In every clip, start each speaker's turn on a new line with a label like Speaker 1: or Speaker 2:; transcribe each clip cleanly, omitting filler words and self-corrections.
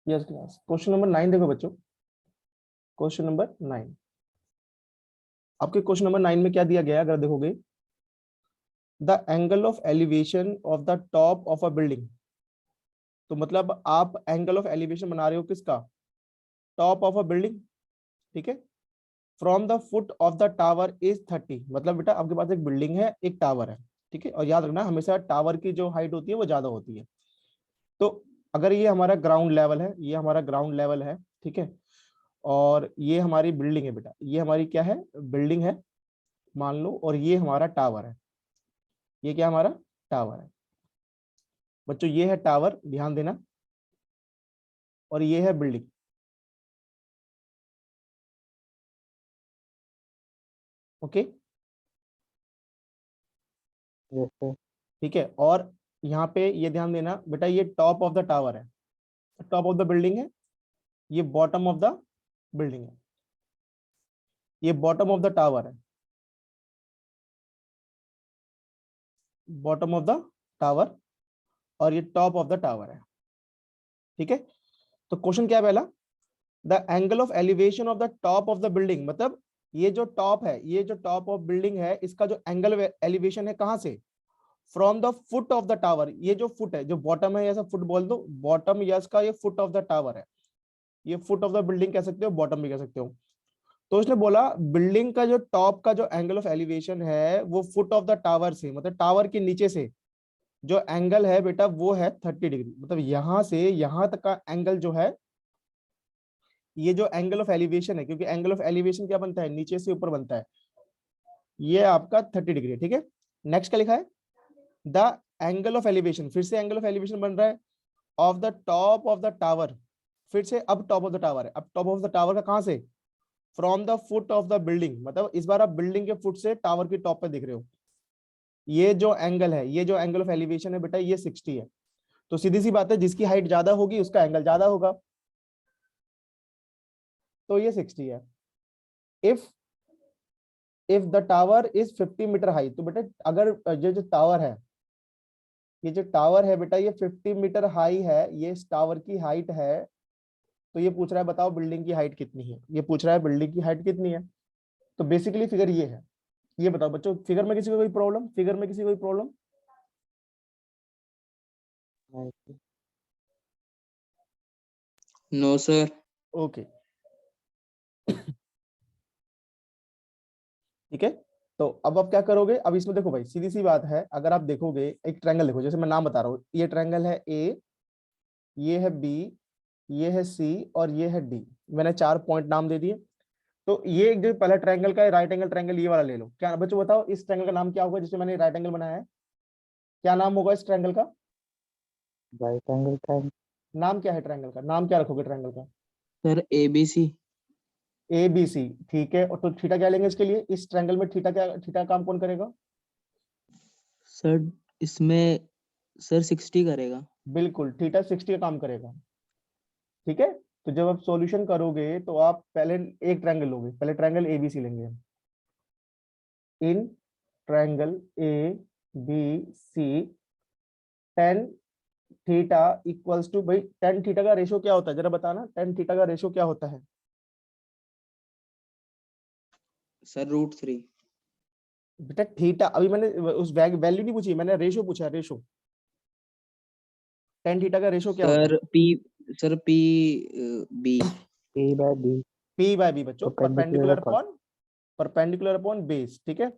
Speaker 1: Yes class. Question number 9 देखो बच्चों, question number 9। आपके क्वेश्चन नंबर 9 में क्या दिया गया है अगर देखोगे, the angle of elevation of the top of a building. तो मतलब आप एंगल ऑफ एलिवेशन बना रहे हो किसका, टॉप ऑफ अ बिल्डिंग, ठीक है। From the foot of the tower is 30, मतलब बेटा आपके पास एक बिल्डिंग है, एक टावर है, ठीक है। और याद रखना हमेशा टावर की जो हाइट होती है वो ज्यादा होती है। तो अगर ये हमारा ग्राउंड लेवल है, ये हमारा ग्राउंड लेवल है, ठीक है, और ये हमारी बिल्डिंग है बेटा, ये हमारी क्या है, बिल्डिंग है मान लो, और ये हमारा टावर है, ये क्या हमारा टावर है बच्चों, ये है टावर, ध्यान देना, और ये है बिल्डिंग। Okay,
Speaker 2: yes sir.
Speaker 1: ठीक है। और यहाँ पे ये ध्यान देना बेटा, ये टॉप ऑफ द टावर है, टॉप ऑफ द बिल्डिंग है, ये बॉटम ऑफ द बिल्डिंग है, ये बॉटम ऑफ द टावर है, बॉटम ऑफ द टावर, और ये टॉप ऑफ द टावर है, ठीक है। तो क्वेश्चन क्या है पहला, the angle of elevation of the top of the building, मतलब ये जो टॉप है, ये जो टॉप ऑफ बिल्डिंग है, इसका जो एंगल एलिवेशन है कहां से, from the foot of the tower. ये जो फुट है, जो बॉटम है, ऐसा फुट बोल दो, बॉटम यस का, ये फुट ऑफ द टावर है, ये फुट ऑफ द बिल्डिंग कह सकते हो, बॉटम भी कह सकते हो। तो इसने बोला बिल्डिंग का जो टॉप का जो एंगल ऑफ एलिवेशन है वो फुट ऑफ द टावर से, मतलब टावर के नीचे से जो एंगल है बेटा वो है 30 डिग्री, मतलब यहां से यहां तक का एंगल जो है, ये जो एंगल ऑफ एलिवेशन है, क्योंकि एंगल ऑफ एलिवेशन क्या बनता है, नीचे से ऊपर बनता है, ये आपका 30 डिग्री, ठीक है। नेक्स्ट क्या लिखा है, द एंगल ऑफ एलिवेशन, फिर से एंगल ऑफ एलिवेशन बन रहा है of the top of the tower, फिर से अब टॉप ऑफ द टावर है, अब टॉप ऑफ द टावर का कहां से, from the foot of the building, मतलब इस बार आप बिल्डिंग के फुट से टावर की टॉप पे दिख रहे हो। ये जो एंगल है, ये जो एंगल ऑफ एलिवेशन है बेटा, ये 60 है। तो सीधी सी बात है, जिसकी हाइट ज्यादा होगी उसका एंगल ज्यादा होगा, तो ये 60 है। If if the tower is 50 metre high, तो बेटा अगर ये जो टावर है, ये जो टावर है बेटा, ये 50 मीटर हाई है, ये इस टावर की हाइट है। तो ये पूछ रहा है बताओ बिल्डिंग की हाइट कितनी है, ये पूछ रहा है बिल्डिंग की हाइट कितनी है। तो बेसिकली फिगर ये है। ये बताओ बच्चों, फिगर में किसी को कोई प्रॉब्लम, फिगर में किसी को कोई प्रॉब्लम।
Speaker 3: No sir.
Speaker 1: ओके, ठीक है। तो अब आप क्या करोगे, अब इसमें देखो भाई सीधी सी बात है, अगर आप देखोगे एक ट्रायंगल देखो, जैसे मैं नाम बता रहा हूँ, ये ट्रायंगल है ए, ये है बी, ये है सी, और ये है डी। मैंने 4 पॉइंट नाम दे दिए। तो ये एक जो पहला ट्रायंगल का राइट एंगल ट्रायंगल, ये वाला ले लो। क्या बच्चों बताओ इस ट्रायंगल का नाम क्या होगा, जिसमें मैंने राइट एंगल बनाया है, क्या नाम होगा इस ट्रायंगल का,
Speaker 2: राइट एंगल ट्रायंगल।
Speaker 1: नाम क्या है ट्रायंगल का, नाम क्या रखोगे ट्रायंगल का,
Speaker 3: sir ABC।
Speaker 1: A B C, ठीक है। और तो थीटा क्या लेंगे इसके लिए, इस ट्रायंगल में थीटा क्या, थीटा काम कौन करेगा,
Speaker 3: सर इसमें सर 60 करेगा।
Speaker 1: बिल्कुल थीटा 60 का काम करेगा, ठीक है। तो जब आप सॉल्यूशन करोगे तो आप पहले एक ट्रायंगल लोगे, पहले ट्रायंगल एबीसी लेंगे। In triangle A B C, tan theta equals to, भाई टेन थीटा का रेशो क्या होता है जरा बताना, टेन थीटा का रेशो क्या होता है,
Speaker 3: सर √3।
Speaker 1: बेटा थीटा अभी मैंने उस वैल्यू नहीं पूछी, मैंने रेशो पूछा, रेशो, टेन थीटा का रेशो क्या होता है,
Speaker 3: sir P B।
Speaker 2: A by B.
Speaker 1: P by B बच्चों,
Speaker 2: perpendicular
Speaker 1: perpendicular
Speaker 2: upon.
Speaker 1: Upon, perpendicular upon base, ठीक है।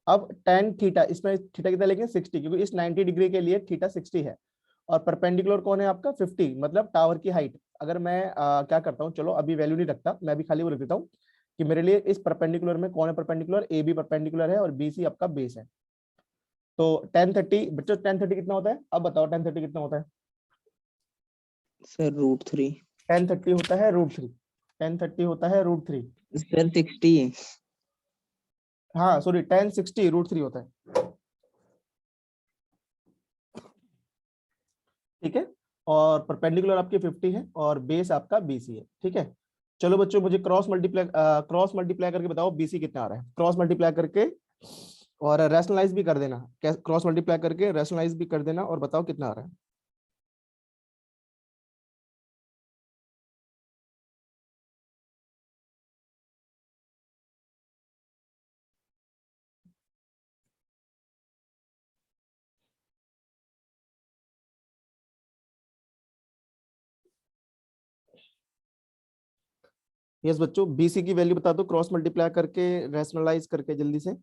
Speaker 1: अब टेन थीटा, इसमें थीटा कितना लेंगे 60, क्योंकि इस 90 डिग्री के लिए थीटा 60 है, और परपेंडिकुलर कौन है आपका 50, मतलब टावर की हाइट। अगर मैं क्या करता हूँ, चलो अभी वैल्यू नहीं रखता, मैं अभी खाली वो लिख देता हूँ कि मेरे लिए इस परपेंडिकुलर में कौन है परपेंडिकुलर, ए बी परपेंडिकुलर है और बी सी आपका बेस है। तो 1030 बच्चों, 1030 कितना होता है, अब बताओ 1030 कितना होता है,
Speaker 3: सर √3।
Speaker 1: 1030 होता है √3, 1030 होता है √3,
Speaker 3: सर 60 है।
Speaker 1: हाँ सॉरी 1060 √3 होता है, ठीक है। और परपेंडिकुलर आपकी 50 है और बेस आपका बीसी है, ठीक है। चलो बच्चों मुझे क्रॉस मल्टीप्लाई करके बताओ बीसी कितना आ रहा है, क्रॉस मल्टीप्लाई करके, और रैशनलाइज भी कर देना, क्रॉस मल्टीप्लाई करके रैशनलाइज भी कर देना और बताओ कितना आ रहा है। यस बच्चों, BC की वैल्यू बता दो क्रॉस मल्टीप्लाई करके, रैशनलाइज करके जल्दी से।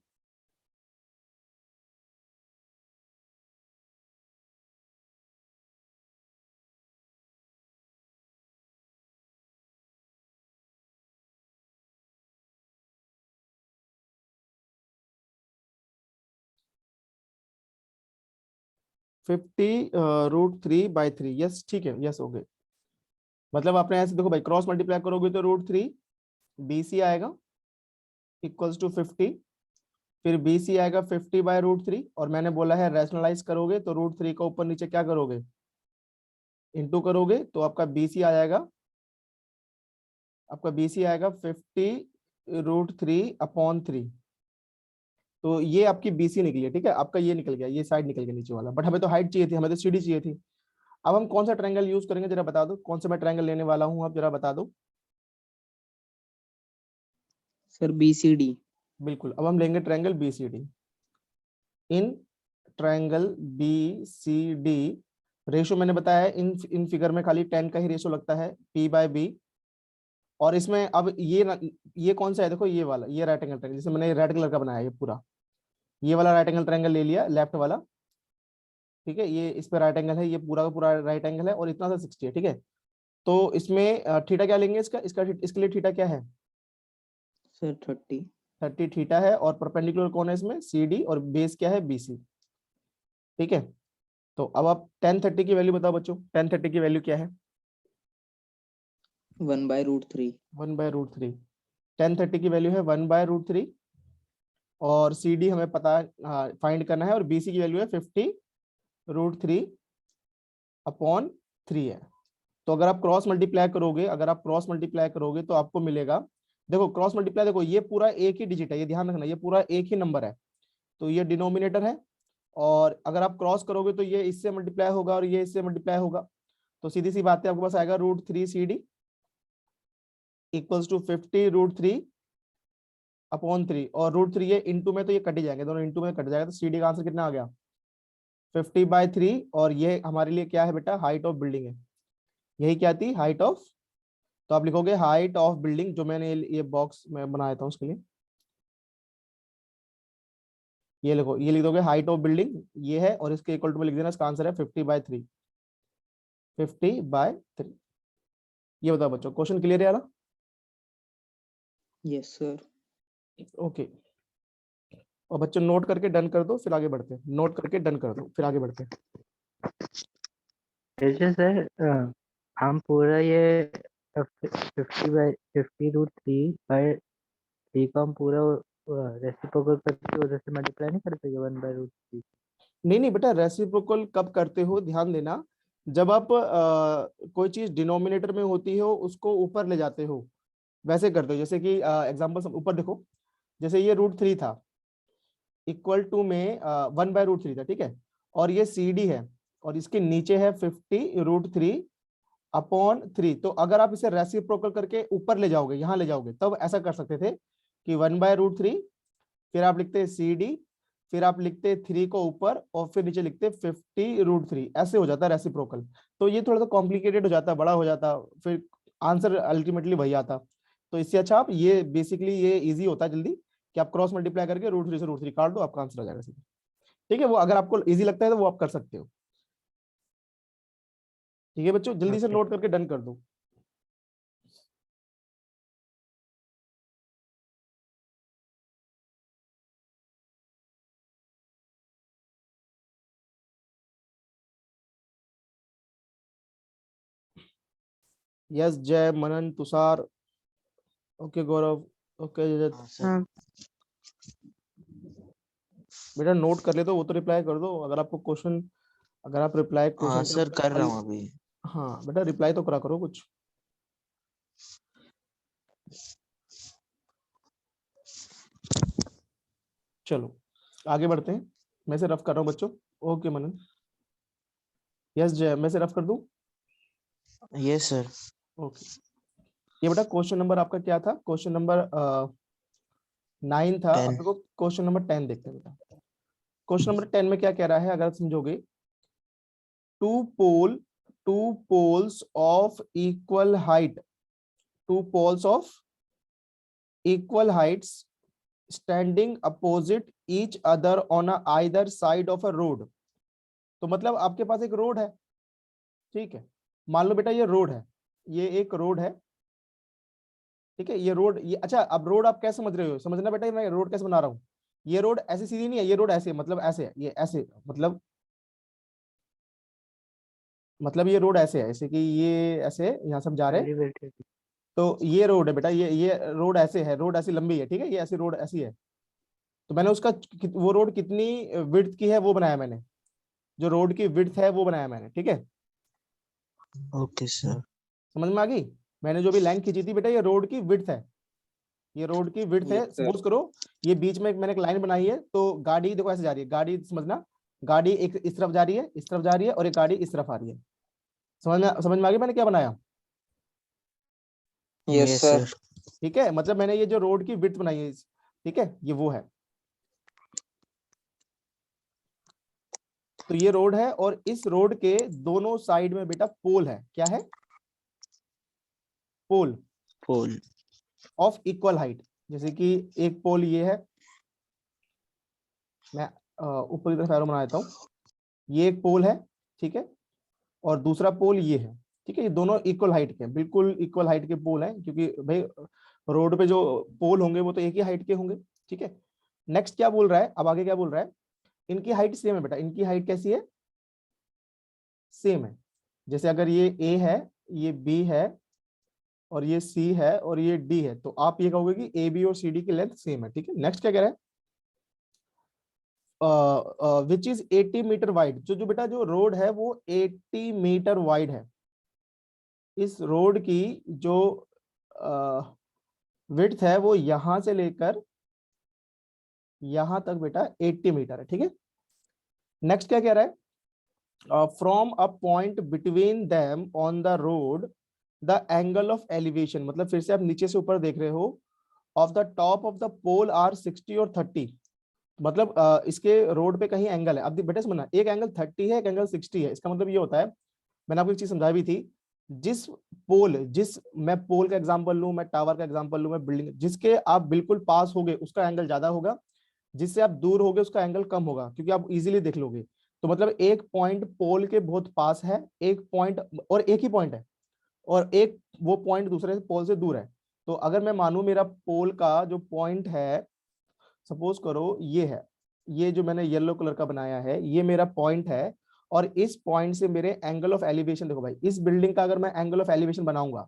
Speaker 1: ₹50√3/3। यस ठीक है, यस हो गए। मतलब आपने ऐसे देखो भाई, क्रॉस मल्टीप्लाई करोगे तो √3 BC आएगा इक्वल्स टू 50, फिर BC आएगा 50/√3, और मैंने बोला है रैशनलाइज करोगे तो √3 का ऊपर नीचे क्या करोगे, इंटू करोगे, तो आपका BC आ जाएगा, आपका BC आएगा 50√3/3। तो ये आपकी BC निकली है, ठीक है, आपका ये निकल गया, ये साइड निकल गया नीचे वाला, बट हमें तो हाइट चाहिए थी, हमें तो CD चाहिए थी। अब हम कौन सा ट्रायंगल यूज करेंगे जरा बता दो, कौन सा मैं ट्रायंगल लेने वाला हूँ, आप जरा बता दो।
Speaker 3: Sir BCD।
Speaker 1: बिल्कुल, अब हम लेंगे triangle BCD। In triangle BCD ratio मैंने बताया है, इन फिगर में खाली 10 का ही रेशियो लगता है, P/B। और इसमें अब ये कौन सा है, देखो ये वाला, ये राइट एंगल ट्रायंगल, जिसे मैंने रेड कलर का बनाया, ये पूरा ये वाला राइट एंगल ट्रायंगल ले लिया, लेफ्ट वाला, ठीक है, ये इस पे राइट एंगल है, ये पूरा का पूरा राइट एंगल है, और इतना सा 60 है, ठीक है। तो इसमें थीटा क्या लेंगे, इसका इसका इसके लिए थीटा क्या है,
Speaker 3: सर 30।
Speaker 1: 30 थीटा है, और परपेंडिकुलर कौन है इसमें, CD, और बेस क्या है, BC, ठीक है। तो अब आप tan 30 की वैल्यू बताओ बच्चों, tan 30 की वैल्यू क्या है,
Speaker 3: 1/√3।
Speaker 1: 1/√3। tan 30 की वैल्यू है 1/√3, और CD हमें पता फाइंड करना है, और BC की वैल्यू है 50√3/3 है। तो अगर आप क्रॉस मल्टीप्लाई करोगे, तो आपको मिलेगा, देखो क्रॉस मल्टीप्लाई, देखो ये पूरा एक ही डिजिट है, ये ध्यान रखना, ये पूरा एक ही नंबर है, तो ये डिनोमिनेटर है, और अगर आप क्रॉस करोगे तो ये इससे मल्टीप्लाई होगा और ये इससे मल्टीप्लाई होगा, तो सीधी सी बात है, आपके पास आएगा √3CD इक्वल्स टू 50√3/3, और √3 ये इंटू में, तो ये कट ही जाएंगे, दोनों इंटू में कट जाएगा, तो CD का आंसर कितना आ गया, 50/3। और ये हमारे लिए क्या है बेटा, हाइट ऑफ बिल्डिंग है, यही क्या थी, हाइट ऑफ। तो आप लिखोगे हाइट ऑफ बिल्डिंग, जो मैंने ये बॉक्स में बनाया था उसके लिए, ये लिखो, ये लिख दोगे हाइट ऑफ बिल्डिंग, ये है, और इसके इक्वल टू में लिख देना, इसका आंसर है 50/3, 50/3। ये बताओ बच्चों, क्वेश्चन क्लियर है ना।
Speaker 3: Yes sir.
Speaker 1: ओके, और बच्चों नोट करके डन कर दो, फिर आगे बढ़ते हैं, नोट करके डन कर दो, फिर आगे बढ़ते हैं।
Speaker 2: ऐसे सर हम पूरा ये 50/50√3/3 का हम पूरा रेसिप्रोकल करके उधर से मल्टीप्लाई नहीं करते 1/√3।
Speaker 1: नहीं नहीं बेटा, रेसिप्रोकल कब करते हो, ध्यान देना, जब आप कोई चीज डिनोमिनेटर में होती हो उसको ऊपर ले जाते हो, वैसे करते हो। जैसे कि एग्जांपल ऊपर देखो, जैसे ये √3 था, इक्वल टू में 1/√3 था, ठीक है, और ये CD है, और इसके नीचे है 50√3/3। तो अगर आप इसे रेसिप्रोकल करके ऊपर ले जाओगे, यहाँ ले जाओगे, तब ऐसा कर सकते थे कि 1/√3, फिर आप लिखते CD, फिर आप लिखते 3 को ऊपर, और फिर नीचे लिखते 50√3, ऐसे हो जाता है रेसिप्रोकल। तो ये थोड़ा सा कॉम्प्लिकेटेड हो जाता, बड़ा हो जाता, फिर आंसर अल्टीमेटली वही आता। तो इससे अच्छा आप ये बेसिकली ये इजी होता है जल्दी, कि आप क्रॉस मल्टीप्लाई करके √3 से √3 काट दो, आपका आंसर आ जाएगा सीधा, ठीक है। वो अगर आपको इजी लगता है तो वो आप कर सकते हो, ठीक है बच्चों, जल्दी से
Speaker 2: ओके
Speaker 1: नोट करके डन कर दो। यस जय, मनन, तुषार, ओके गौरव, ओके जय।
Speaker 4: हाँ सर।
Speaker 1: बेटा नोट कर ले तो वो तो रिप्लाई कर दो, अगर आपको क्वेश्चन, अगर आप रिप्लाई
Speaker 4: हाँ
Speaker 1: क्वेश्चन
Speaker 4: सर, कर रहा हूँ अभी।
Speaker 1: हाँ बेटा रिप्लाई तो करा करो कुछ। चलो आगे बढ़ते हैं, मैं से रफ कर रहा हूँ बच्चों। ओके मनन, यस जय, मैं से रफ कर दूं।
Speaker 4: Yes sir.
Speaker 1: ओके, ये बेटा क्वेश्चन नंबर आपका क्या था, क्वेश्चन नंबर 9 था, अब
Speaker 4: 10।
Speaker 1: देखो क्वेश्चन नंबर 10 देखते हैं बेटा। क्वेश्चन नंबर 10 में क्या कह रहा है, अगर आप समझोगे, two poles of equal height, two poles of equal heights standing opposite each other on a either side of a road। तो मतलब आपके पास एक रोड है, ठीक है, मान लो बेटा ये रोड है, ये एक रोड है, ठीक है, ये रोड, ये अच्छा, अब रोड आप कैसे समझ रहे हो, समझना बेटा मैं रोड कैसे बना रहा हूँ। ये रोड ऐसे सीधी नहीं है, ये रोड ऐसे, मतलब ऐसे है, ये ऐसे, मतलब ये रोड ऐसे है, ऐसे कि ये ऐसे यहाँ सब जा रहे हैं,
Speaker 2: एलिवेटेड।
Speaker 1: तो ये रोड है बेटा, ये रोड ऐसे है, रोड ऐसी लंबी है, ठीक है, ये ऐसी रोड ऐसी है। तो मैंने उसका वो रोड कितनी विड्थ की है वो बनाया मैंने, जो रोड की विड्थ है वो बनाया मैंने, ठीक है,
Speaker 4: Okay, sir.
Speaker 1: समझ में आ गई। मैंने जो भी लाइन खींची थी बेटा, ये रोड की विड्थ है, ये रोड की विड्थ है।
Speaker 3: Yes, sir.
Speaker 1: सपोज करो ये बीच में मैंने एक लाइन बनाई है, तो गाड़ी देखो ऐसे जा रही है, गाड़ी समझना, गाड़ी एक इस तरफ जा रही है, इस तरफ जा रही है, और एक गाड़ी इस तरफ आ रही है। समझ में आ गई मैंने क्या बनाया,
Speaker 3: Yes, sir.
Speaker 1: ठीक है। मतलब मैंने ये जो रोड की विड्थ बनाई है, ठीक है, ये वो है, तो ये रोड है, और इस रोड के दोनों साइड में बेटा पोल है, क्या है, पोल
Speaker 4: Pole.
Speaker 1: Of equal height. जैसे कि एक पोल ये है, मैं ऊपर की तरफ एरो बना देता हूँ, ये एक पोल है, ठीक है, और दूसरा पोल ये है, ठीक है, ये दोनों इक्वल हाइट के हैं, बिल्कुल इक्वल हाइट के पोल हैं, क्योंकि भाई रोड पे जो पोल होंगे वो तो एक ही हाइट के होंगे, ठीक है। नेक्स्ट क्या बोल रहा है, अब आगे क्या बोल रहा है, इनकी हाइट सेम है बेटा, इनकी हाइट कैसी है, सेम है। जैसे अगर ये ए है, ये बी है, और ये सी है, और ये डी है, तो आप ये कहोगे कि ए बी और सी डी की लेंथ सेम है, ठीक है। नेक्स्ट क्या कह रहा है, विच इज 80 मीटर वाइड, जो बेटा जो रोड है वो 80 मीटर वाइड है। इस रोड की जो विड्थ है वो यहां से लेकर यहां तक बेटा 80 मीटर है, ठीक है। नेक्स्ट क्या कह रहा है, from a point between them on the road the angle of elevation, मतलब फिर से आप नीचे से ऊपर देख रहे हो, of the top of the pole are 60 और 30, मतलब इसके रोड पे कहीं एंगल है। अब बेटा समझना, एक एंगल 30 है, एक एंगल 60 है, इसका मतलब ये होता है, मैंने आपको एक चीज समझाई भी थी, मैं पोल का एग्जांपल लूं, मैं टावर का एग्जांपल लूं, मैं बिल्डिंग, जिसके आप बिल्कुल पास होगे उसका एंगल ज्यादा होगा, जिससे आप दूर होगे उसका एंगल कम होगा, क्योंकि आप इजीली देख लोगे। तो मतलब एक पॉइंट पोल के बहुत पास है, एक पॉइंट, और एक ही पॉइंट है, और एक वो पॉइंट दूसरे पोल से दूर है। तो अगर मैं मानूं मेरा पोल का जो पॉइंट है, सपोज करो ये है, ये जो मैंने येलो कलर का बनाया है, ये मेरा पॉइंट है, और इस पॉइंट से मेरे एंगल ऑफ एलिवेशन, देखो भाई, इस बिल्डिंग का अगर मैं एंगल ऑफ एलिवेशन बनाऊंगा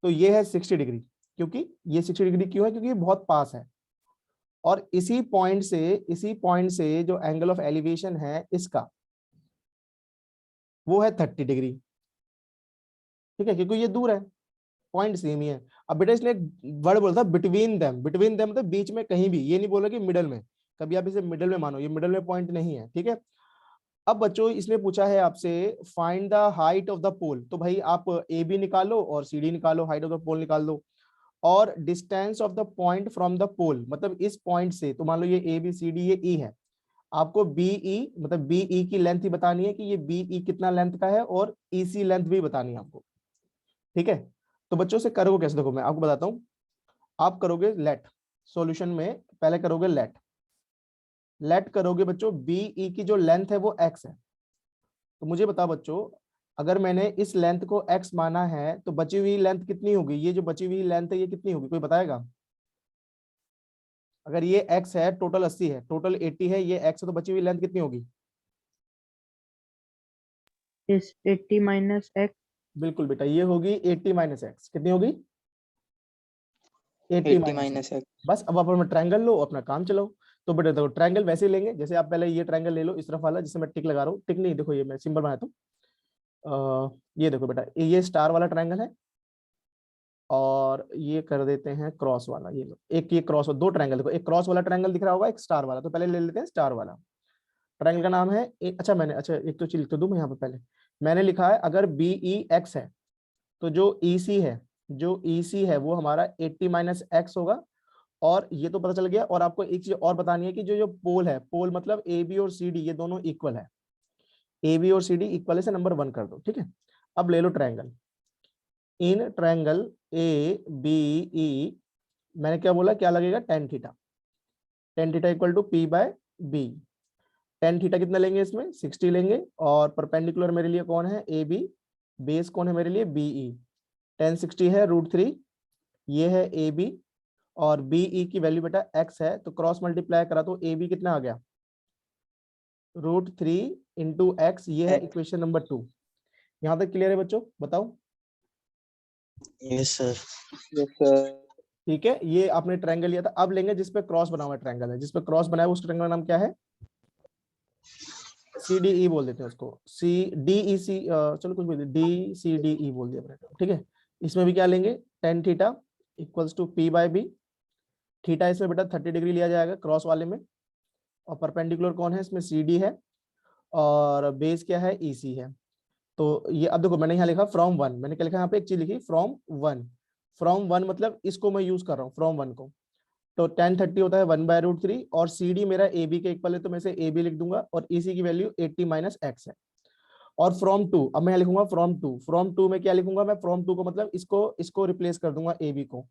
Speaker 1: तो ये है 60 डिग्री, क्योंकि ये 60 डिग्री क्यों है, क्योंकि ये बहुत पास है। और इसी पॉइंट से जो एंगल ऑफ एलिवेशन है इसका, वो है 30 डिग्री, ठीक है, क्योंकि ये दूर है, पॉइंट सेम ही है। अब बेटा इसने एक वर्ड बोला था बिटवीन देम, बिटवीन देम मतलब बीच में कहीं भी, ये नहीं बोला कि मिडल में, कभी आप इसे मिडल में मानो, ये मिडल में पॉइंट नहीं है, ठीक है। अब बच्चों इसने पूछा है आपसे find the height of the pole, तो भाई आप ए बी निकालो और सी डी निकालो, हाइट ऑफ द पोल निकाल दो, और distance of the point from the pole, मतलब इस पॉइंट से, तो मान लो ये ए बी सी डी, ये ई है, आपको बीई मतलब बीई की लेंथ ही बतानी है कि ये बीई कितना लेंथ का है, और ईसी लेंथ भी बतानी है आपको, ठीक है। तो बच्चों से करोगे कैसे, देखो मैं आपको बताता हूं, आप करोगे लेट, सॉल्यूशन में पहले करोगे लेट करोगे बच्चों, बीई की जो लेंथ है वो एक्स है। तो मुझे बताओ बच्चों, अगर मैंने इस लेंथ को एक्स माना है तो बची हुई लेंथ कितनी होगी, ये जो बची हुई लेंथ है ये कितनी होगी, कोई बताएगा। अगर ये x है, टोटल 80 है, टोटल 80 है, ये x है, तो बची हुई लेंथ कितनी होगी।
Speaker 2: इस 80 माइनस एक्स।
Speaker 1: बिल्कुल बेटा, ये होगी 80 माइनस एक्स, कितनी होगी 80
Speaker 3: 80
Speaker 1: माइनस
Speaker 3: minus x.
Speaker 1: बस। अब अपना ट्रायंगल लो, अपना काम चलाओ। तो बेटा देखो ट्रायंगल वैसे ही लेंगे, जैसे आप पहले ये ट्रायंगल ले लो इस तरफ वाला, जिससे मैं टिक लगा रहा हूँ, टिक नहीं, देखो ये मैं सिंबल बनाता हूँ, ये देखो बेटा, ये स्टार वाला ट्रायंगल है, और ये कर देते हैं क्रॉस वाला, ये लो, एक ये क्रॉस, दो ट्रायंगल देखो, एक क्रॉस वाला ट्रायंगल दिख रहा होगा, एक स्टार वाला, तो पहले ले लेते हैं स्टार वाला ट्रायंगल का नाम है अच्छा मैंने, अच्छा एक तो चीज लिख तो दूं मैं यहाँ पे, पहले मैंने लिखा है अगर बी ई एक्स है तो जो ई सी है, वो हमारा 80 माइनस एक्स होगा, और ये तो पता चल गया। और आपको एक चीज और बतानी है कि जो जो पोल है, पोल मतलब ए बी और सी डी, ये दोनों इक्वल है, ए बी और सी डी इक्वल है, से नंबर 1 कर दो, ठीक है। अब ले लो triangle, in triangle A B E मैंने क्या बोला, क्या लगेगा, tan theta. Tan theta equal to P by B. Tan theta कितना लेंगे इसमें, 60 लेंगे, और परपेंडिकुलर मेरे लिए कौन है, ए बी, बेस कौन है मेरे लिए, बीई। 1060 है √3, ये है ए बी, और बीई की वैल्यू बेटा एक्स है, तो क्रॉस मल्टीप्लाई करा तो ए बी कितना आ गया, √3 इंटू एक्स, ये है इक्वेशन नंबर 2। यहाँ तक क्लियर है बच्चों, बताओ।
Speaker 4: Yes, sir.
Speaker 3: Yes, sir.
Speaker 1: ठीक है, ये आपने ट्रायंगल लिया था, अब लेंगे जिसपे क्रॉस बना हुआ ट्रायंगल है, जिसपे क्रॉस बना है उस ट्रायंगल का नाम क्या है, सी डी ई बोल देते हैं उसको, सी डी ई सी, चलो कुछ बोल डी सी डी ई बोल दिया मैंने, ठीक है। इसमें भी क्या लेंगे, tan theta equals to P by B. Theta इसमें बेटा 30 डिग्री लिया जाएगा क्रॉस वाले में, और परपेंडिकुलर कौन है इसमें, सी डी है, और बेस क्या है, ई सी है। तो ये अब देखो मैंने यहाँ लिखा फ्रॉम वन, मैंने क्या लिखा यहाँ पे, एक चीज लिखी फ्रॉम वन। फ्रॉम वन मतलब इसको मैं यूज कर रहा हूँ, फ्रॉम वन को। तो 1030 होता है 1/√3, और सी डी मेरा ए बी के इक्वल है, तो मैं इसे ए बी लिख दूंगा, और ई सी की वैल्यू 80 माइनस एक्स है। और फ्रॉम टू, अब मैं लिखूंगा फ्रॉम टू। फ्रॉम टू में क्या लिखूंगा मैं, फ्रॉम टू को मतलब इसको रिप्लेस कर दूंगा ए बी को।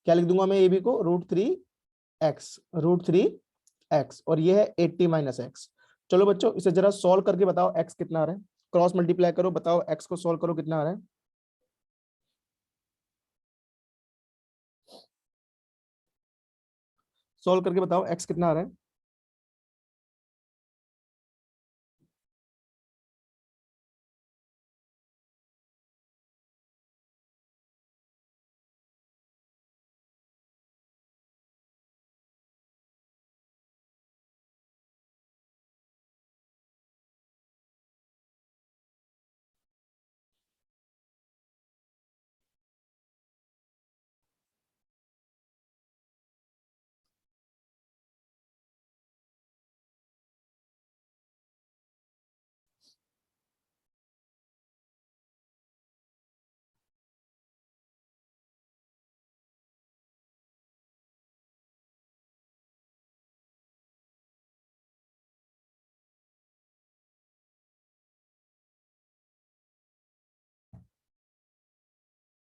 Speaker 1: क्या लिख दूंगा मैं ए बी को, √3x, और ये है 80 माइनस एक्स। चलो बच्चों इसे जरा सॉल्व करके बताओ एक्स कितना आ रहा है, क्रॉस मल्टीप्लाई करो, बताओ एक्स को सॉल्व करो कितना आ रहा है। सॉल्व करके बताओ एक्स कितना आ रहा है।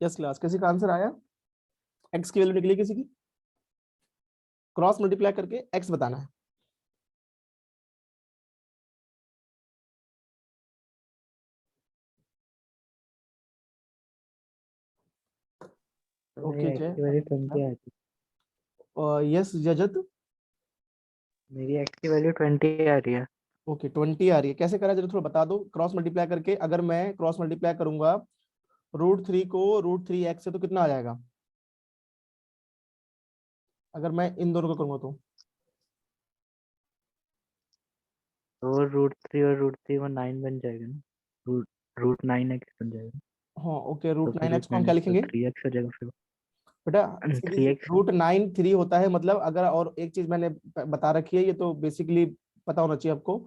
Speaker 1: यस क्लास, किसी का आंसर आया, एक्स की वैल्यू निकली किसी की, क्रॉस मल्टीप्लाई करके एक्स बताना है।
Speaker 2: तो
Speaker 1: ओके
Speaker 2: मेरी
Speaker 1: जय,
Speaker 2: एक्स की वैल्यू 20 आ रही है।
Speaker 1: यस जजत,
Speaker 2: मेरी एक्स की वैल्यू 20 आ रही है।
Speaker 1: ओके 20 आ रही है, कैसे करा जरा थोड़ा बता दो, क्रॉस मल्टीप्लाई करके। अगर मैं क्रॉस मल्टीप्लाई करूंगा √3 को √3x से तो कितना आ जाएगा, अगर मैं इन दोनों को करूंगा तो।
Speaker 2: तो √3 और √3 वो 9 बन जाएगा ना, रूट 9x बन जाएगा।
Speaker 1: हाँ ओके,
Speaker 2: तो
Speaker 1: √9
Speaker 2: फिर
Speaker 1: एक्स
Speaker 2: रूट
Speaker 1: को हम
Speaker 2: नाइन
Speaker 1: क्या
Speaker 2: एक्स तो
Speaker 1: लिखेंगे
Speaker 2: 3x हो जाएगा फिर।
Speaker 1: बेटा, सीधी
Speaker 2: 3x।
Speaker 1: √9 3 होता है, मतलब अगर, और एक चीज मैंने बता रखी है, ये तो बेसिकली पता होना चाहिए आपको,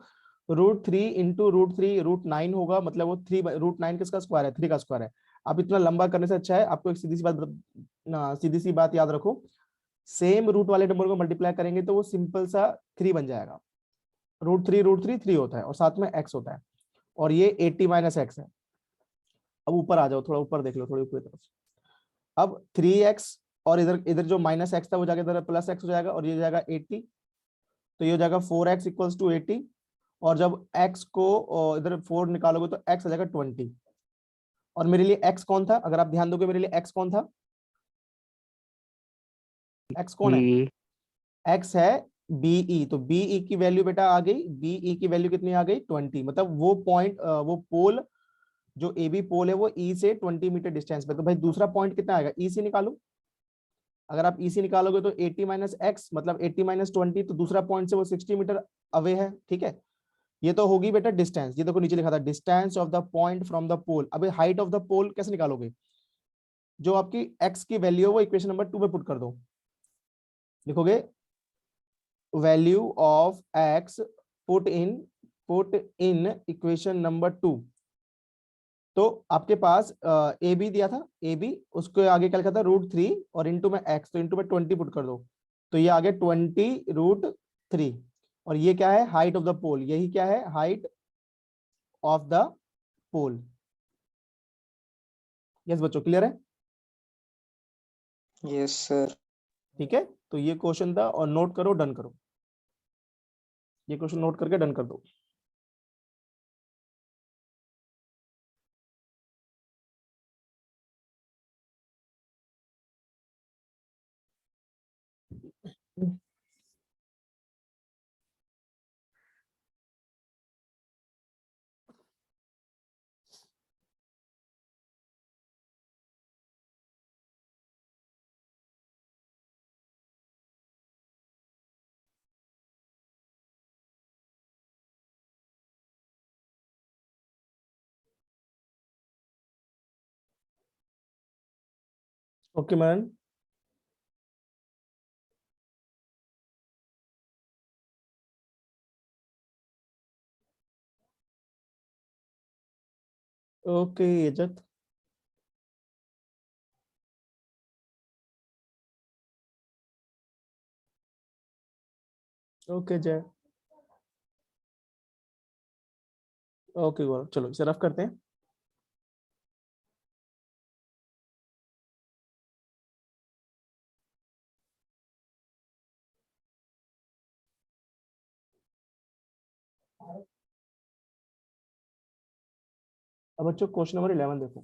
Speaker 1: √3 इंटू √3 √9 होगा, मतलब वो 3 √9 किसका स्क्वायर है, 3 का स्क्वायर है। आप इतना लंबा करने से अच्छा है आपको एक सीधी सी बात सीधी सी बात याद रखो, सेम रूट वाले नंबर को मल्टीप्लाई करेंगे तो वो सिंपल सा 3 बन जाएगा। √3 3 होता है, और साथ में x होता है, और ये 80 माइनस एक्स है। अब ऊपर आ जाओ, थोड़ा ऊपर देख लो, थोड़ी ऊपर तरफ। अब 3x, और इधर इधर जो माइनस एक्स था वो जाके इधर प्लस एक्स हो जाएगा, और ये जाएगा 80, तो ये हो जाएगा 4x इक्वल्स टू 80। और जब x को इधर 4 निकालोगे तो x आ जाएगा 20। और मेरे लिए x कौन था, अगर आप ध्यान दोगे मेरे लिए x कौन था, x कौन है,
Speaker 2: ये
Speaker 1: x है बीई। तो बीई की वैल्यू बेटा आ गई, बीई की वैल्यू कितनी आ गई, 20। मतलब वो पॉइंट, वो पोल, जो ए बी पोल है वो ई से 20 मीटर डिस्टेंस पे। तो भाई दूसरा पॉइंट कितना आएगा, ई से निकालो। अगर आप ई से निकालोगे तो 80 माइनस एक्स मतलब 80 माइनस 20, तो दूसरा पॉइंट से वो 60 मीटर अवे है, ठीक है। ये तो होगी बेटा डिस्टेंस, ये देखो नीचे लिखा था distance of the point from the pole. अभी हाइट ऑफ द पोल कैसे निकालोगे, जो आपकी एक्स की वैल्यू है वो इक्वेशन नंबर 2 में पुट कर दो। लिखोगे value of x, put in equation number 2। तो आपके पास ए बी दिया था, ए बी, उसको आगे क्या लिखा था √3, और इंटू में एक्स, तो इंटू में 20 पुट कर दो, तो ये आ गया 20 √3। और ये क्या है, हाइट ऑफ द पोल, यही क्या है, height of the pole. Yes बच्चों, क्लियर है।
Speaker 3: Yes, sir.
Speaker 1: ठीक है, तो ये क्वेश्चन था और नोट करो, डन करो, ये क्वेश्चन नोट करके डन कर दो। ओके मैन, ओके इज्जत, ओके जय, ओके गौरव, चलो इसे रफ करते हैं। अब बच्चों क्वेश्चन नंबर 11 देखो,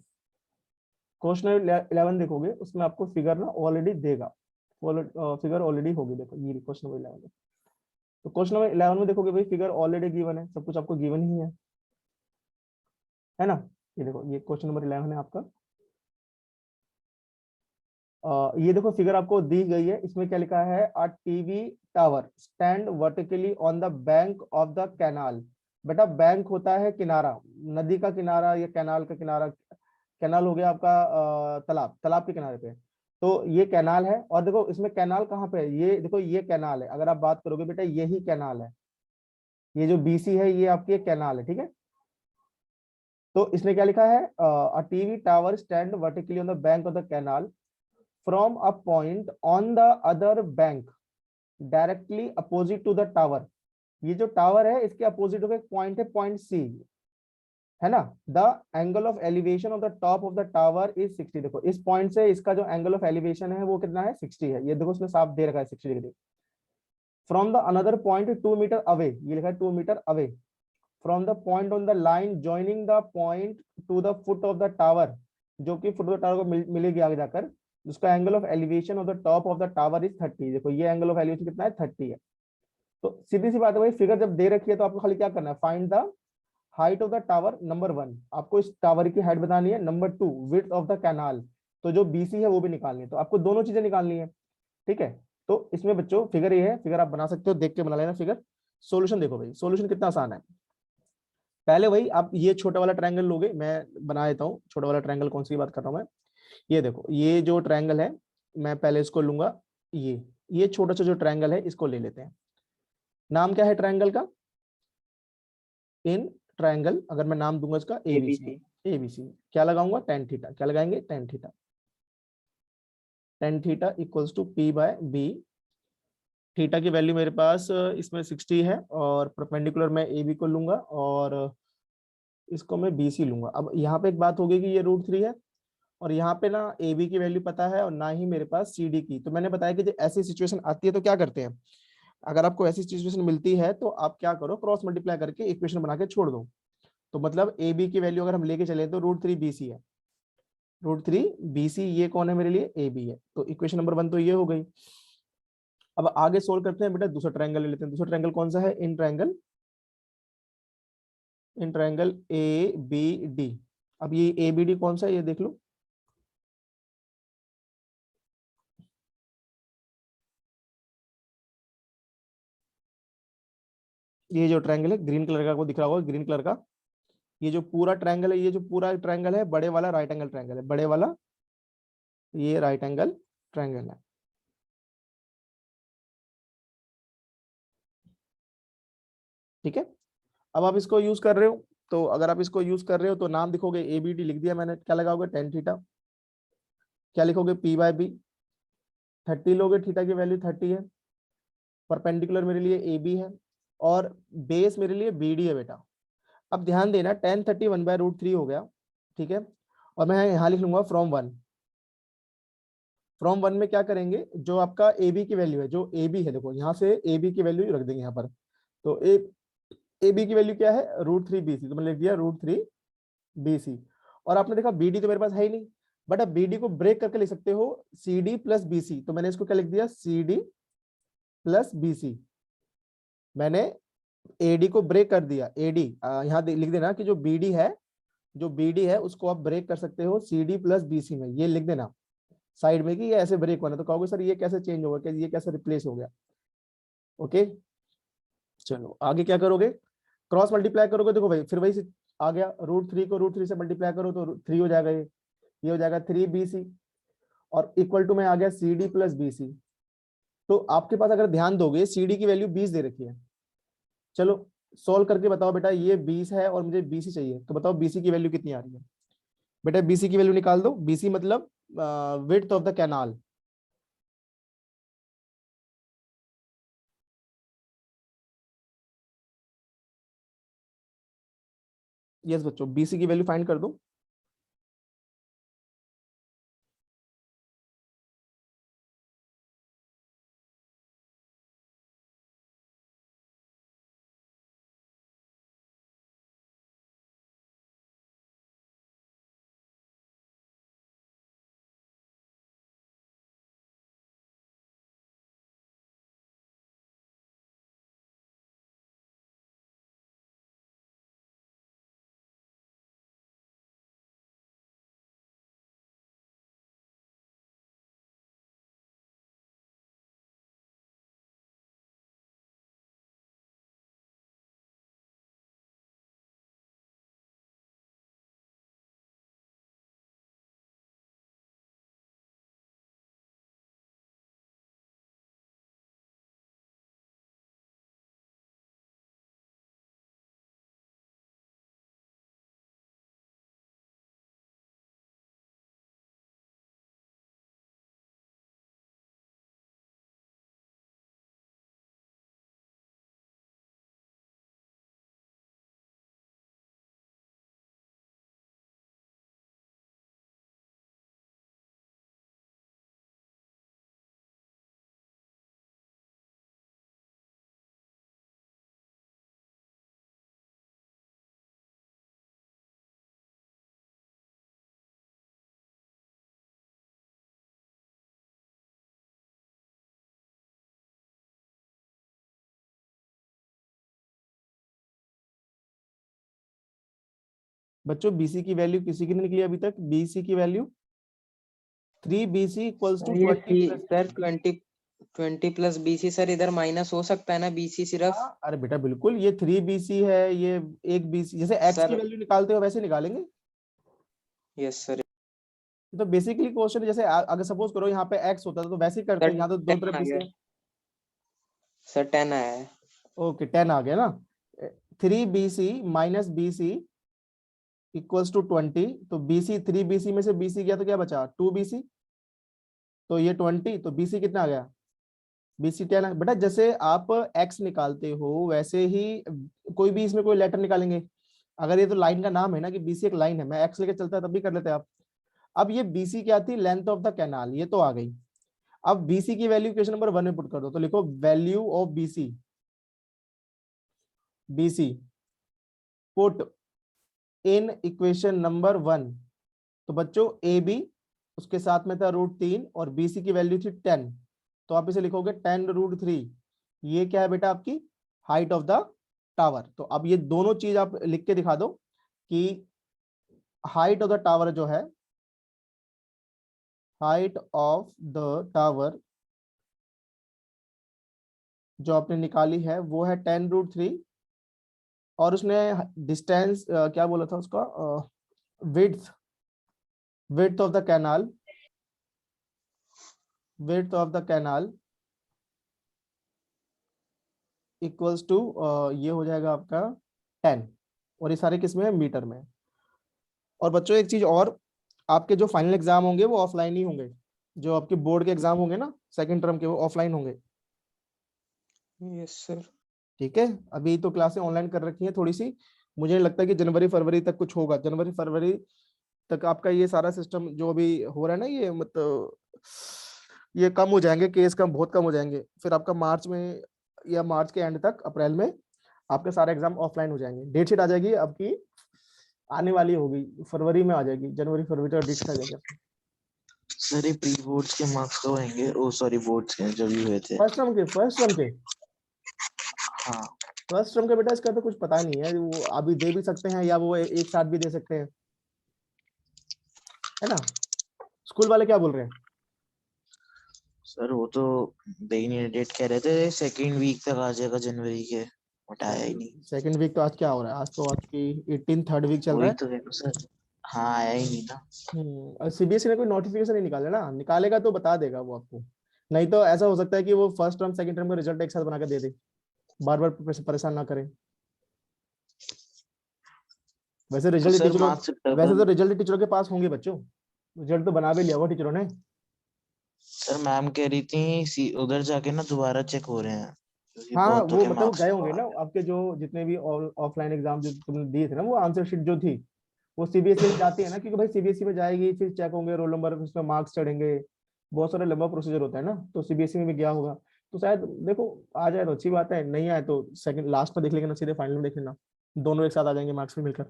Speaker 1: क्वेश्चन नंबर 11 देखोगे उसमें आपको फिगर ना ऑलरेडी देगा, फिगर ऑलरेडी होगी, देखो ये क्वेश्चन नंबर 11। तो क्वेश्चन नंबर 11 में देखोगे भाई फिगर ऑलरेडी गिवन है, सब कुछ आपको गिवन ही है ना। ये देखो ये क्वेश्चन नंबर 11 है आपका। ये देखो फिगर आपको दी गई है, इसमें क्या लिखा है, a TV tower stand vertically on the bank of the canal. बेटा बैंक होता है किनारा, नदी का किनारा या कैनाल का किनारा, कैनाल हो गया आपका तालाब, तालाब के किनारे पे। तो ये कैनाल है, और देखो इसमें कैनाल कहाँ पे है, ये देखो ये कैनाल है, अगर आप बात करोगे बेटा यही कैनाल है, ये जो बीसी है ये आपकी कैनाल है, ठीक है। तो इसने क्या लिखा है, a TV tower stand vertically on the bank of the canal from a point on the other bank directly opposite to the tower. ये जो टावर है इसके अपोजिट होकर एक पॉइंट है, पॉइंट सी, है ना। The angle of elevation of the top of the tower is 60। देखो इस पॉइंट से इसका जो एंगल ऑफ एलिवेशन है वो कितना है, 60 है, ये देखो उसने साफ दे रखा है 60 degree. From the another point 2 metre away, ये लिखा है 2 metre away from the point on the line joining the point to the foot of the tower, जो कि फुट ऑफ द टावर को मिलेगी आगे जाकर, जिसका angle of elevation of the top of the tower is 30। देखो ये angle of elevation कितना है, 30 है। तो सीधी सी बात है भाई, फिगर जब दे रखी है तो आपको खाली क्या करना है, find the height of the tower, number 1 आपको इस टावर की हाइट बतानी है, number 2 width of the canal, तो जो बीसी है वो भी निकालनी है, तो आपको दोनों चीजें निकालनी है, ठीक है। तो इसमें बच्चों फिगर ये है, फिगर आप बना सकते हो, देख के बना लेना फिगर। सॉल्यूशन देखो भाई, सॉल्यूशन कितना आसान है। पहले वही आप ये छोटा वाला ट्रायंगल लोगे, मैं बना देता हूँ छोटा वाला ट्रायंगल, कौन सी बात कर रहा हूँ मैं, ये देखो ये जो ट्रायंगल है, मैं पहले इसको लूंगा, ये छोटा सा जो ट्रायंगल है इसको ले लेते हैं। नाम क्या है ट्रायंगल का, इन ट्रायंगल, अगर मैं नाम दूंगा इसका एबीसी, एबीसी क्या लगाऊंगा, tan थीटा, क्या लगाएंगे, tan theta, tan theta equals to P by B. Theta की वैल्यू मेरे पास इसमें 60 है, और परपेंडिकुलर मैं ए बी को लूंगा और इसको मैं बी सी लूंगा। अब यहाँ पे एक बात होगी कि ये √3 है, और यहाँ पे ना ए बी की वैल्यू पता है और ना ही मेरे पास सी डी की। तो मैंने बताया कि जब ऐसी सिचुएशन आती है तो क्या करते हैं, अगर आपको ऐसी सिचुएशन मिलती है तो आप क्या करो, क्रॉस मल्टीप्लाई करके इक्वेशन बना के छोड़ दो। तो मतलब ए बी की वैल्यू अगर हम लेके चले तो √3 BC है, √3 BC, ये कौन है मेरे लिए, ए बी है। तो इक्वेशन नंबर 1 तो ये हो गई। अब आगे सोल्व करते हैं बेटा, दूसरा ट्रायंगल ले लेते हैं। दूसरा ट्रायंगल कौन सा है, in triangle, in triangle A B D. अब ये ए बी डी कौन सा है, ये देख लो, ये जो ट्रायंगल है ग्रीन कलर का, को दिख रहा होगा ग्रीन कलर का, ये जो पूरा ट्रायंगल है, ये जो पूरा ट्रायंगल है बड़े वाला राइट एंगल ट्रायंगल है, बड़े वाला ये राइट एंगल ट्रायंगल है, ठीक है। अब आप इसको यूज कर रहे हो, तो अगर आप इसको यूज कर रहे हो तो नाम लिखोगे एबीडी लिख दिया मैंने, क्या लगाओगे, tan थीटा, क्या लिखोगे, पी बाय बी, 30 लोगे, थीटा की वैल्यू 30 है, परपेंडिकुलर मेरे लिए ए बी है, और बेस मेरे लिए बी डी है बेटा। अब ध्यान देना, tan 30 1/√3 हो गया, ठीक है। और मैं यहाँ लिख लूंगा फ्रॉम 1, फ्रॉम 1 में क्या करेंगे, जो आपका ए बी की वैल्यू है, जो ए बी है, देखो यहाँ से ए बी की वैल्यू रख देंगे यहाँ पर। तो ए बी की वैल्यू क्या है, √3 BC, तो मैंने लिख दिया √3 BC। और आपने देखा बी डी तो मेरे पास है ही नहीं, बट अब बी डी को ब्रेक करके लिख सकते हो CD + BC, तो मैंने इसको क्या लिख दिया, CD + BC। मैंने AD को ब्रेक कर दिया, AD यहाँ लिख देना कि जो BD है, जो BD है उसको आप ब्रेक कर सकते हो CD + BC में, ये लिख देना साइड में कि ये ऐसे ब्रेक होना। तो कहोगे सर ये कैसे चेंज होगा, ये कैसे रिप्लेस हो गया। ओके चलो आगे क्या करोगे, क्रॉस मल्टीप्लाई करोगे, देखो भाई फिर वही आ गया, √3 को √3 से मल्टीप्लाई करो तो 3 हो जाएगा, ये हो जाएगा 3BC, और इक्वल टू में आ गया CD + BC। तो आपके पास अगर ध्यान दोगे CD की वैल्यू 20 दे रखी है। चलो सॉल्व करके बताओ बेटा, ये 20 है और मुझे BC चाहिए, तो बताओ BC की वैल्यू कितनी आ रही है। बेटा BC की वैल्यू निकाल दो, BC मतलब width of the canal. Yes बच्चों, BC की वैल्यू फाइंड कर दो। बच्चों BC की वैल्यू किसी की नहीं निकली अभी तक, BC की वैल्यू 3BC =
Speaker 3: सर ये
Speaker 1: 20 +
Speaker 3: सर 20 + BC, सर इधर माइनस हो सकता है ना, BC सिर्फ।
Speaker 1: हाँ, अरे बेटा बिल्कुल, ये 3BC है, ये 1BC, जैसे x की
Speaker 3: सर
Speaker 1: वैल्यू निकालते हो वैसे निकालेंगे।
Speaker 3: Yes sir.
Speaker 1: तो बेसिकली क्वेश्चन जैसे अगर सपोज करो यहाँ पे x होता तो वैसे ही करते,
Speaker 3: सर
Speaker 1: यहाँ तो दो
Speaker 3: 10
Speaker 1: तरफ
Speaker 3: आ
Speaker 1: BC
Speaker 3: गया,
Speaker 1: है।
Speaker 3: सर 10 आया है।
Speaker 1: ओके 10 आ गया ना। 3BC - BC = 20, तो BC 3BC में से BC गया तो क्या बचा, 2BC, तो ये 20, तो BC कितना आ गया, BC 10 है। बेटा जैसे आप x निकालते हो वैसे ही कोई भी इसमें कोई लेटर निकालेंगे। अगर ये तो लाइन का नाम है ना कि BC एक लाइन है, मैं x लेके चलता है तब भी कर लेते आप। अब ये BC क्या थी, लेंथ ऑफ द कैनाल, ये तो आ गई। अब BC की वैल्यू क्वेश्चन नंबर 1 में पुट कर दो, तो लिखो value of BC put in equation number 1। तो बच्चों AB उसके साथ में था √3 और BC की वैल्यू थी 10, तो आप इसे लिखोगे 10√3। ये क्या है बेटा, आपकी हाइट ऑफ द टावर। तो अब ये दोनों चीज आप लिख के दिखा दो कि हाइट ऑफ द टावर जो है, हाइट ऑफ द टावर जो आपने निकाली है वो है 10√3, और उसने डिस्टेंस क्या बोला था उसका, width of the canal, width of the canal equals to ये हो जाएगा आपका 10, और ये सारे किस में है, मीटर में। और बच्चों एक चीज और, आपके जो फाइनल एग्जाम होंगे वो ऑफलाइन ही होंगे, जो आपके बोर्ड के एग्जाम होंगे ना सेकंड टर्म के, वो ऑफलाइन होंगे।
Speaker 3: Yes sir.
Speaker 1: ठीक है, अभी तो क्लासें ऑनलाइन कर रखी हैं थोड़ी सी, मुझे नहीं लगता कि जनवरी फरवरी तक कुछ होगा। जनवरी फरवरी तक आपका ये सारा सिस्टम जो अभी हो रहा है ना, ये मतलब ये कम हो जाएंगे, केस कम, बहुत कम हो जाएंगे। फिर आपका मार्च में या मार्च के एंड तक, अप्रैल में आपके सारे एग्जाम ऑफलाइन हो जाएंगे। डेट शीट आ जाएगी आपकी, आने वाली होगी, फरवरी में आ जाएगी, जनवरी फरवरी तक डेट शीट आ जाएगी आपकी।
Speaker 4: सर ये प्री बोर्ड्स के मार्क्स कब आएंगे? ओ सॉरी, बोर्ड्स के जो भी हुए थे।
Speaker 1: फर्स्ट टर्म के
Speaker 4: हाँ
Speaker 1: फर्स्ट टर्म के बेटा इसका तो कुछ पता नहीं है, वो अभी दे भी सकते हैं या वो एक साथ भी दे सकते हैं, है ना। स्कूल वाले क्या बोल रहे हैं?
Speaker 4: सर वो तो दे ही नहीं, डेट कह रहे थे सेकेंड वीक तक आ जाएगा जनवरी के, बट आया ही नहीं।
Speaker 1: सेकंड वीक तो आज क्या हो रहा है, आज तो आज की 18 थर्ड वीक चल रहा
Speaker 4: वही
Speaker 1: है।
Speaker 4: तो कह रहा हूँ सर, हाँ आया ही नहीं ना।
Speaker 1: और सीबीएसई ने कोई नोटिफिकेशन नहीं निकाला ना, निकालेगा तो बता देगा वो आपको। नहीं तो ऐसा हो सकता है कि वो फर्स्ट टर्म सेकंड टर्म का रिजल्ट एक साथ बना के दे दे, बार बार परेशान ना करें। वैसे
Speaker 4: तो
Speaker 1: रिजल्ट
Speaker 4: सर
Speaker 1: टीचरों
Speaker 4: मार्क्स
Speaker 1: वैसे तो रिजल्ट टीचरों के पास होंगे बच्चों, रिजल्ट तो बना भी लिया हुआ टीचरों ने।
Speaker 4: सर मैम कह रही थी उधर जाके ना दोबारा चेक हो रहे हैं, क्योंकि
Speaker 1: हाँ
Speaker 4: बहुतों
Speaker 1: वो
Speaker 4: के
Speaker 1: मतलब
Speaker 4: मार्क्स
Speaker 1: गए
Speaker 4: तो
Speaker 1: होंगे
Speaker 4: आ
Speaker 1: ना
Speaker 4: गए।
Speaker 1: आपके, जो जितने भी ऑफलाइन एग्जाम जो तुमने दिए थे ना, वो आंसर शीट जो थी वो सीबीएसई में जाती है ना, क्योंकि भाई सीबीएसई में जाएगी, फिर चेक होंगे रोल नंबर, उसमें मार्क्स चढ़ेंगे, बहुत सारा लंबा प्रोसीजर होता है ना, तो सीबीएसई में भी गया होगा। तो शायद देखो, आ जाए तो अच्छी बात है, नहीं आए तो सेकंड लास्ट में देख लेंगे ना, सीधे फाइनल में देख लेना, दोनों एक साथ आ जाएंगे मार्क्स भी मिलकर।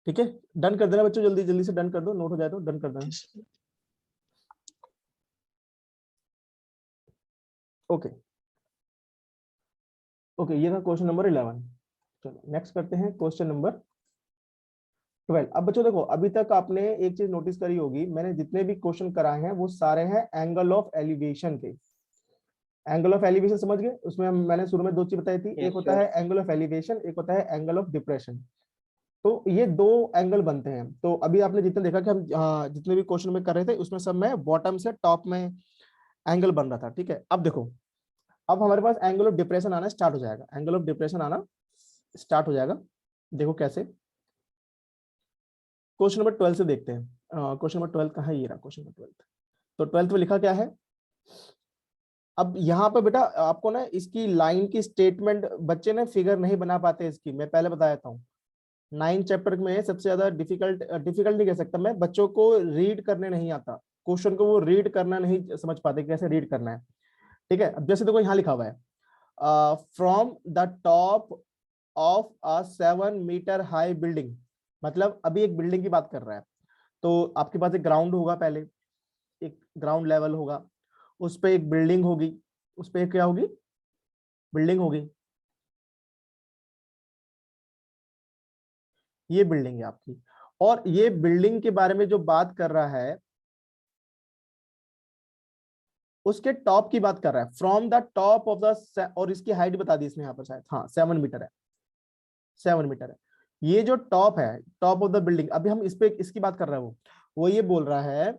Speaker 1: ठीक है, डन कर देना बच्चों, जल्दी जल्दी से डन कर दो, नोट हो जाए तो डन कर देना। ओके ओके, ये था क्वेश्चन नंबर 11। चलो नेक्स्ट करते हैं क्वेश्चन नंबर 12। अब बच्चों देखो, अभी तक आपने एक चीज नोटिस करी होगी, मैंने जितने भी क्वेश्चन कराए हैं वो सारे हैं एंगल ऑफ एलिवेशन के। एंगल ऑफ एलिवेशन समझ गए, उसमें मैंने शुरू में दो चीज बताई थी, एक
Speaker 3: यस
Speaker 1: होता
Speaker 3: सर।
Speaker 1: है एंगल ऑफ एलिवेशन, एक होता है एंगल ऑफ डिप्रेशन। तो ये दो एंगल बनते हैं। तो अभी आपने जितने देखा कि हम जितने भी क्वेश्चन में कर रहे थे, उसमें सब में बॉटम से टॉप में एंगल बन रहा था। ठीक है, अब देखो, अब हमारे पास एंगल ऑफ डिप्रेशन आना स्टार्ट हो जाएगा, एंगल ऑफ डिप्रेशन आना स्टार्ट हो जाएगा। देखो कैसे, क्वेश्चन नंबर 12 से देखते हैं। क्वेश्चन नंबर 12 कहाँ है, ये रहा क्वेश्चन नंबर 12। तो 12th में लिखा क्या है, अब यहाँ पे बेटा आपको ना इसकी लाइन की स्टेटमेंट, बच्चे ने फिगर नहीं बना पाते इसकी, मैं पहले बता देता हूँ। 9 चैप्टर में सबसे ज्यादा डिफिकल्ट नहीं कह सकता मैं, बच्चों को रीड करने नहीं आता, क्वेश्चन को वो रीड करना नहीं समझ पाते, कैसे रीड करना है। ठीक है, अब जैसे देखो यहाँ लिखा हुआ है, from the top of a 7 metre high building, मतलब अभी एक बिल्डिंग की बात कर रहा है। तो आपके पास एक ग्राउंड होगा, पहले एक ग्राउंड लेवल होगा, उस पे एक बिल्डिंग होगी, उस पे क्या होगी, बिल्डिंग होगी, ये बिल्डिंग है आपकी। और ये बिल्डिंग के बारे में जो बात कर रहा है, उसके टॉप की बात कर रहा है, from the top of the, और इसकी हाइट बता दी इसने यहाँ पर शायद, हाँ 7 मीटर है, 7 मीटर है। ये जो टॉप है, टॉप ऑफ द बिल्डिंग, अभी हम इस पे इसकी बात कर रहे हैं, वो ये बोल रहा है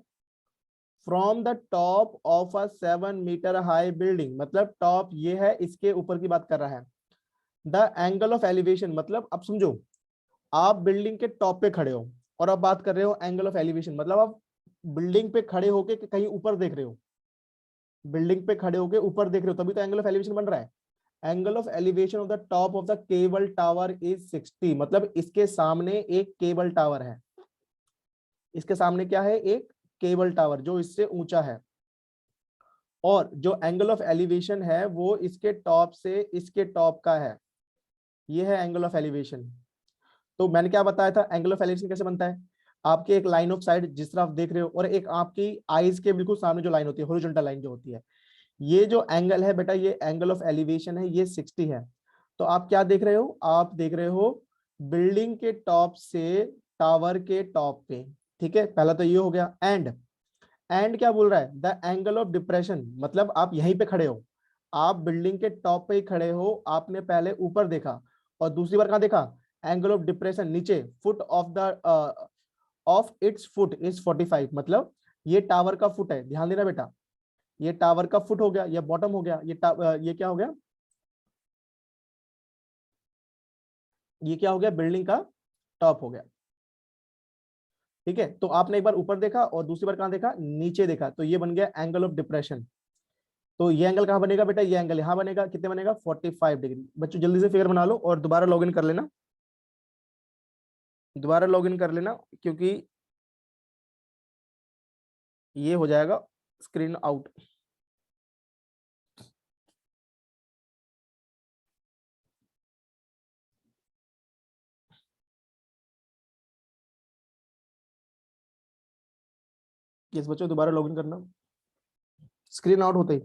Speaker 1: from the top of a 7 metre high building, मतलब टॉप ये है, इसके ऊपर की बात कर रहा है। द एंगल ऑफ एलिवेशन, मतलब अब समझो, आप बिल्डिंग के टॉप पे खड़े हो और आप बात कर रहे हो एंगल ऑफ एलिवेशन, मतलब आप बिल्डिंग पे खड़े होके कहीं ऊपर देख रहे हो, बिल्डिंग पे खड़े होके ऊपर देख रहे हो, तभी तो एंगल ऑफ एलिवेशन बन रहा है। Angle of elevation of the top of the cable tower is 60, मतलब इसके सामने एक केबल टावर है, इसके सामने क्या है, एक केबल टावर जो इससे ऊंचा है, और जो एंगल ऑफ एलिवेशन है वो इसके टॉप से इसके टॉप का है, ये है एंगल ऑफ एलिवेशन। तो मैंने क्या बताया था, एंगल ऑफ एलिवेशन कैसे बनता है, आपके एक लाइन ऑफ साइड जिस तरह आप देख रहे हो, और एक आपकी आईज के बिल्कुल सामने जो लाइन होती है, हॉरिजॉन्टल लाइन जो होती है, ये जो एंगल है बेटा, ये एंगल ऑफ एलिवेशन है, ये 60 है। तो आप क्या देख रहे हो, आप देख रहे हो बिल्डिंग के टॉप से टावर के टॉप पे। ठीक है, पहला तो ये हो गया। एंड क्या बोल रहा है, द एंगल ऑफ डिप्रेशन, मतलब आप यहीं पे खड़े हो, आप बिल्डिंग के टॉप पे ही खड़े हो, आपने पहले ऊपर देखा और दूसरी बार कहाँ देखा, एंगल ऑफ डिप्रेशन नीचे, foot of the of its foot is 45, मतलब ये टावर का फुट है, ध्यान देना बेटा, ये टावर का फुट हो गया, ये बॉटम हो गया, ये क्या हो गया, ये क्या हो गया, बिल्डिंग का टॉप हो गया। ठीक है, तो आपने एक बार ऊपर देखा और दूसरी बार कहां देखा, नीचे देखा, तो ये बन गया एंगल ऑफ डिप्रेशन। तो ये एंगल कहां बनेगा बेटा, ये एंगल यहां बनेगा, कितने बनेगा, 45 डिग्री। बच्चों जल्दी से फिगर बना लो और दोबारा लॉगिन कर लेना, दोबारा लॉगिन कर लेना, क्योंकि ये हो जाएगा स्क्रीन आउट। इस बच्चों दोबारा लॉगिन करना, स्क्रीन आउट होते ही